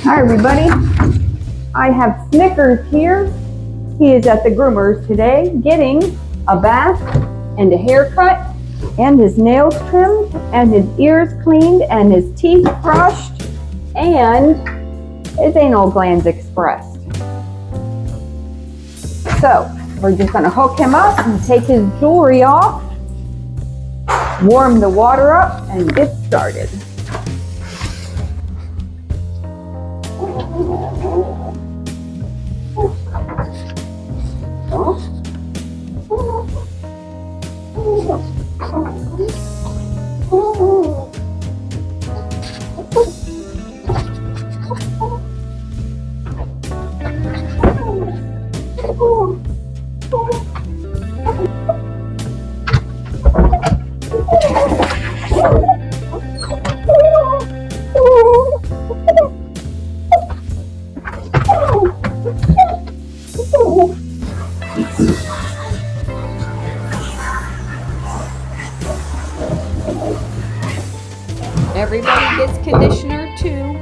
Hi everybody, I have Snickers here. He is at the groomer's today getting a bath and a haircut and his nails trimmed and his ears cleaned and his teeth brushed and his anal glands expressed. So we're just going to hook him up and take his jewelry off, warm the water up and get started. Everybody gets conditioner too.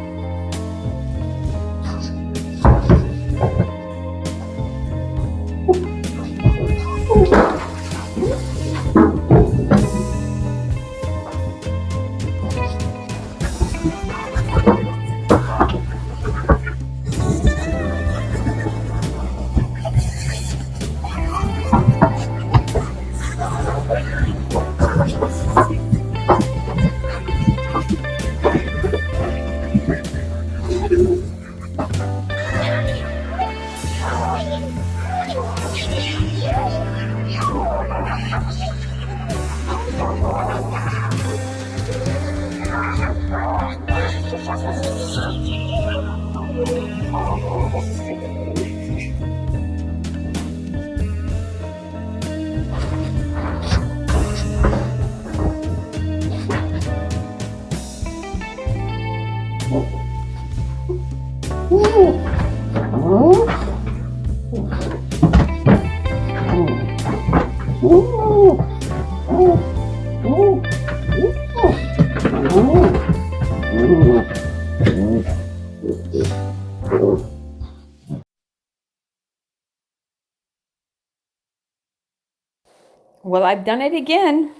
Well, I've done it again.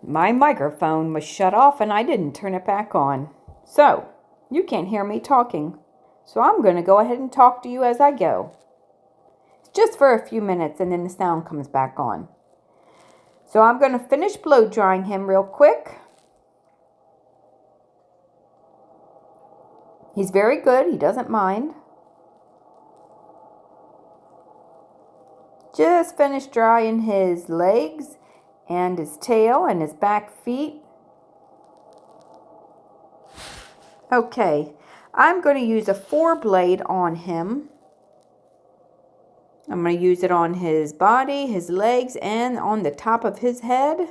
My microphone was shut off and I didn't turn it back on. So, you can't hear me talking. So I'm going to go ahead and talk to you as I go. It's just for a few minutes and then the sound comes back on. So I'm going to finish blow drying him real quick. He's very good. He doesn't mind. Just finished drying his legs and his tail and his back feet. Okay, I'm going to use a 4-blade on him. I'm going to use it on his body, his legs, and on the top of his head.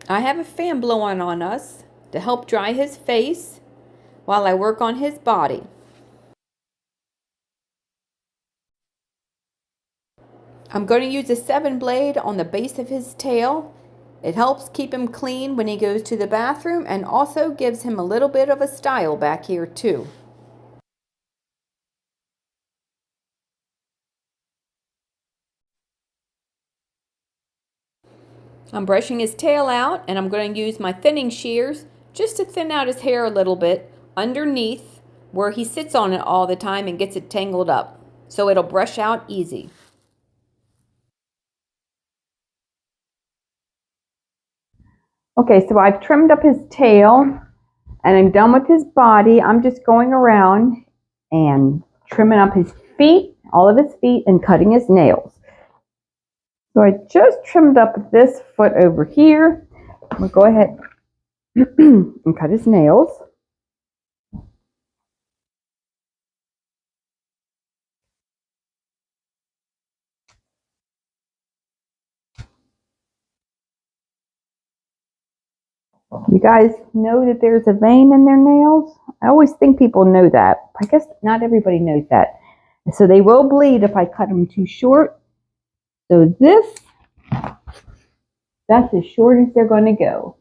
I have a fan blowing on us to help dry his face while I work on his body. I'm going to use a 7-blade on the base of his tail. It helps keep him clean when he goes to the bathroom and also gives him a little bit of a style back here too. I'm brushing his tail out and I'm going to use my thinning shears just to thin out his hair a little bit underneath where he sits on it all the time and gets it tangled up, so it'll brush out easy. Okay, so I've trimmed up his tail and I'm done with his body. I'm just going around and trimming up his feet, all of his feet, and cutting his nails. So I just trimmed up this foot over here. We'll go ahead and cut his nails. You guys know that there's a vein in their nails? I always think people know that. I guess not everybody knows that. So they will bleed if I cut them too short. So that's as short as they're going to go.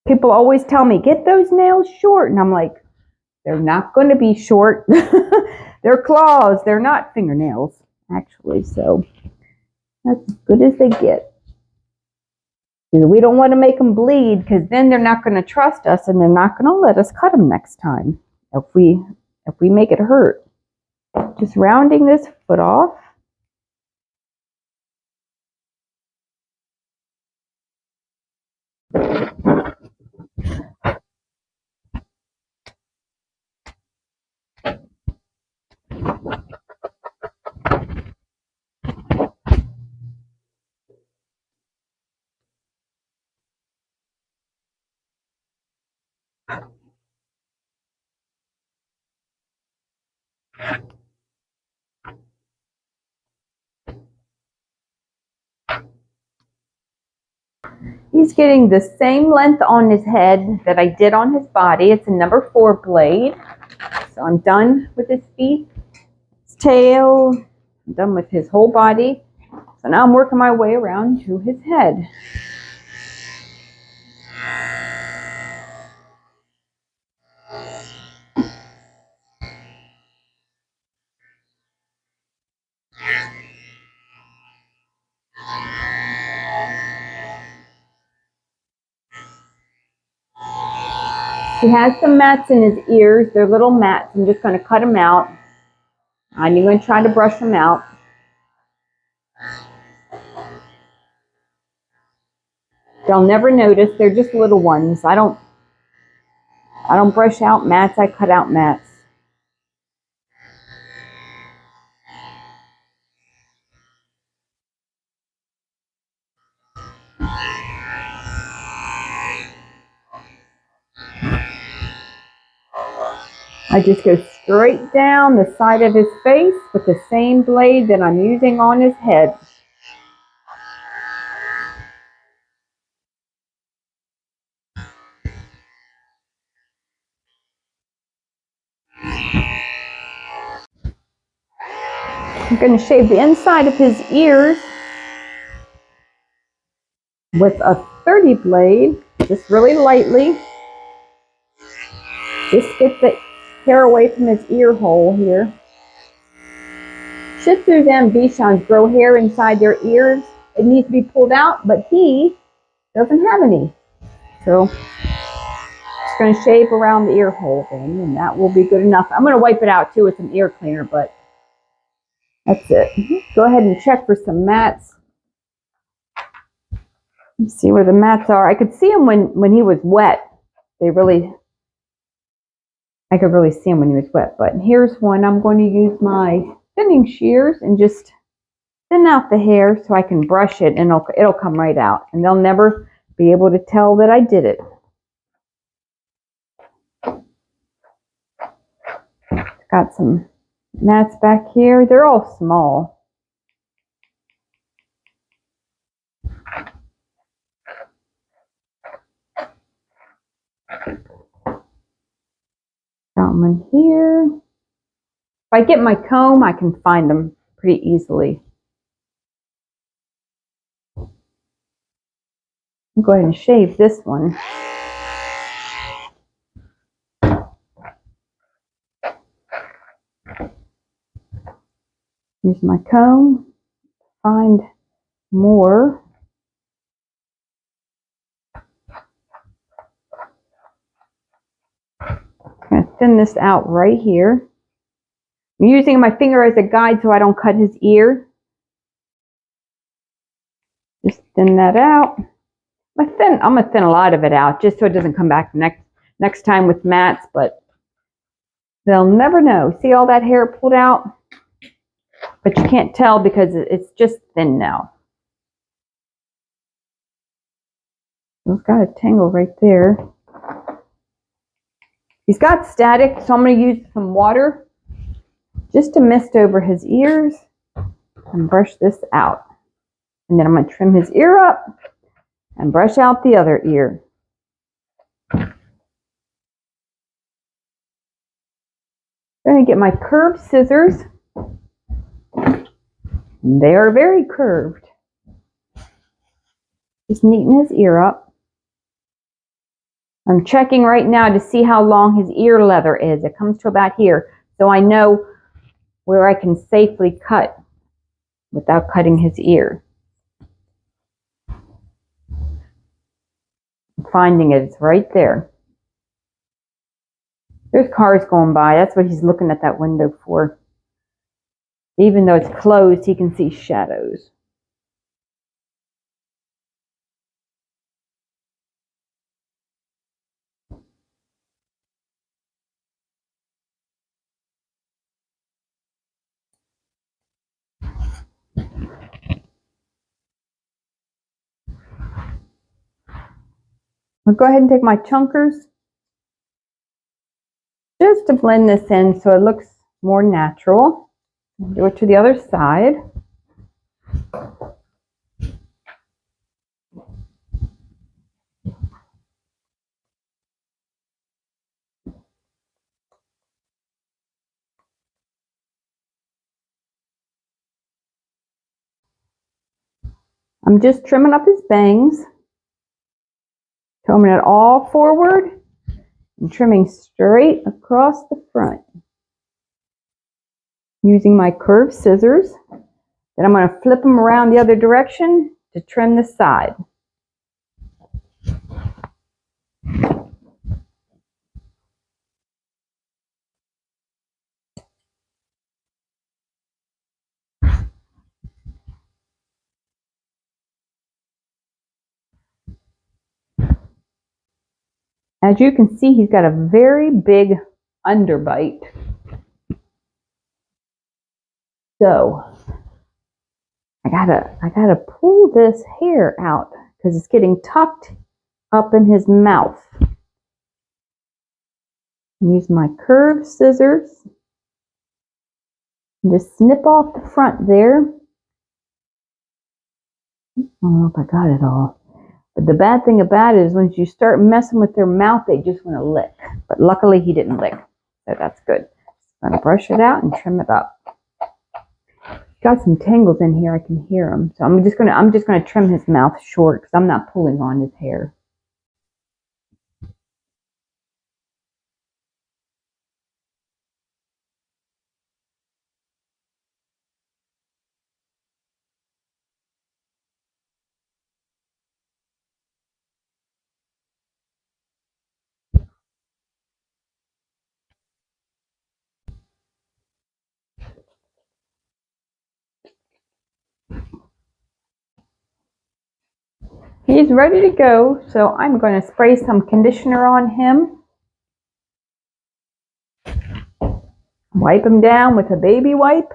People always tell me, get those nails short. And I'm like, they're not going to be short. They're claws. They're not fingernails, actually. So that's as good as they get. We don't want to make them bleed because then they're not going to trust us and they're not going to let us cut them next time if we make it hurt. Just rounding this foot off. He's getting the same length on his head that I did on his body. It's a number 4 blade. So I'm done with his feet, his tail, I'm done with his whole body. So now I'm working my way around to his head. He has some mats in his ears. They're little mats. I'm just going to cut them out. I'm going to try to brush them out. They'll never notice. They're just little ones. I don't brush out mats. I cut out mats. I just go straight down the side of his face with the same blade that I'm using on his head. I'm going to shave the inside of his ears with a 30 blade, just really lightly. Just get the hair away from his ear hole here. Shih Tzus and Bichons grow hair inside their ears. It needs to be pulled out, but he doesn't have any. So just going to shave around the ear hole then, and that will be good enough. I'm going to wipe it out too with some ear cleaner, but that's it. Go ahead and check for some mats. Let's see where the mats are. I could see them when he was wet. I could really see him when he was wet. But here's one. I'm going to use my thinning shears and just thin out the hair so I can brush it and it'll come right out. And they'll never be able to tell that I did it. Got some mats back here. They're all small. Got one here. If I get my comb, I can find them pretty easily. I'll go ahead and shave this one. Use my comb, find more. I'm going to thin this out right here. I'm using my finger as a guide so I don't cut his ear. Just thin that out. I'm going to thin a lot of it out just so it doesn't come back next time with mats, but they'll never know. See all that hair pulled out? But you can't tell because it's just thin now. It's got a tangle right there. He's got static, so I'm going to use some water just to mist over his ears and brush this out. And then I'm going to trim his ear up and brush out the other ear. I'm going to get my curved scissors. They are very curved. Just neaten his ear up. I'm checking right now to see how long his ear leather is. It comes to about here, so I know where I can safely cut without cutting his ear. I'm finding it. It's right there. There's cars going by. That's what he's looking at that window for. Even though it's closed, he can see shadows. I'll go ahead and take my chunkers just to blend this in so it looks more natural. Do it to the other side. I'm just trimming up his bangs, combing it all forward and trimming straight across the front. Using my curved scissors. Then I'm going to flip them around the other direction to trim the side. As you can see, he's got a very big underbite. So I gotta pull this hair out because it's getting tucked up in his mouth. Use my curved scissors and just snip off the front there. I don't know if I got it all. But the bad thing about it is once you start messing with their mouth, they just want to lick. But luckily he didn't lick, so that's good. I'm going to brush it out and trim it up. Got some tangles in here, I can hear them. So I'm just gonna trim his mouth short because I'm not pulling on his hair. He's ready to go, so I'm going to spray some conditioner on him. Wipe him down with a baby wipe.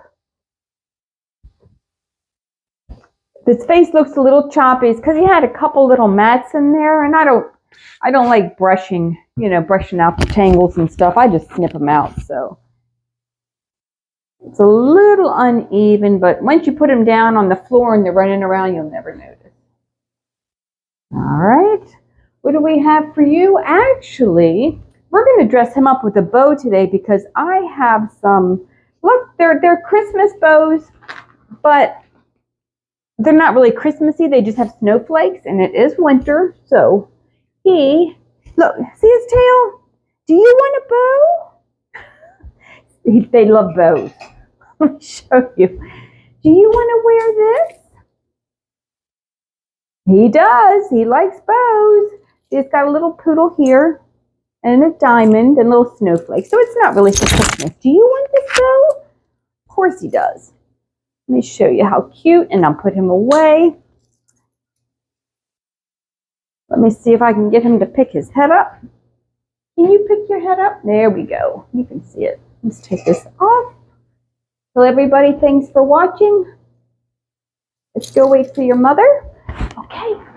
His face looks a little choppy. It's because he had a couple little mats in there, and I don't like brushing out the tangles and stuff. I just snip them out, so it's a little uneven, but once you put him down on the floor and they're running around, you'll never notice. All right, what do we have for you? Actually, we're going to dress him up with a bow today because I have some, look, they're Christmas bows, but they're not really Christmassy. They just have snowflakes, and it is winter, so look, see his tail? Do you want a bow? They love bows. Let me show you. Do you want to wear this? He does. He likes bows. He's got a little poodle here and a diamond and little snowflakes. So it's not really for Christmas. Do you want this bow? Of course he does. Let me show you how cute, and I'll put him away. Let me see if I can get him to pick his head up. Can you pick your head up? There we go. You can see it. Let's take this off. Well, everybody, thanks for watching. Let's go wait for your mother. Okay.